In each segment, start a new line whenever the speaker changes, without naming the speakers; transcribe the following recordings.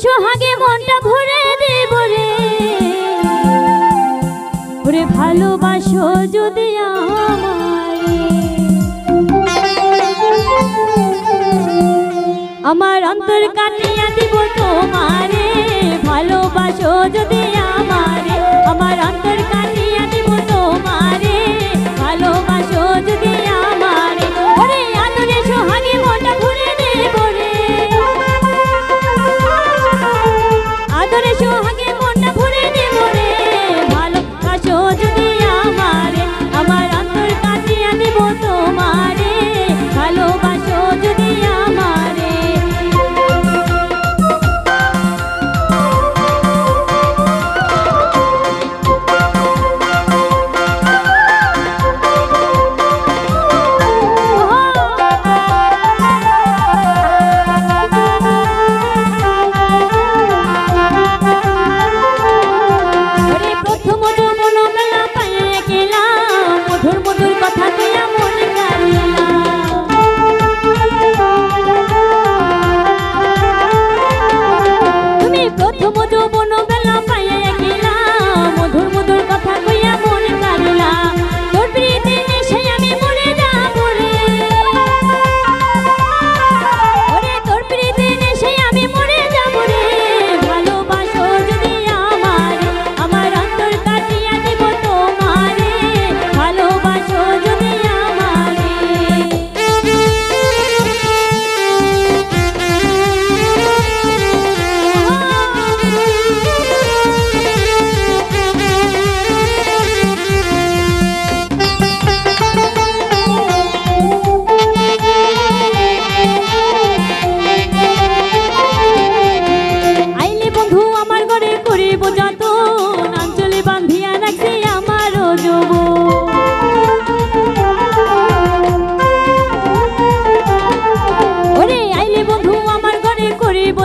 সোহাগে মনটা ভরে দেব রে, ওরে ভালোবাসো যদি আমারে, আমার অন্তর কাটিয়া দিব তোমারে, ভালোবাসো যদি আমারে, আমার অন্তর কাটিয়া দিব তোমারে, ভালোবাসো যদি আমারে, ওরে আদরে সোহাগে মনটা ভরে দেব রে, আদরে সোহাগে মনটা ভরে দেব রে, ভালোবাসো যদি আমারে, আমার অন্তর কাটিয়া দিব তোমারে, ভালোবাসো যদি আমারে।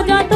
যত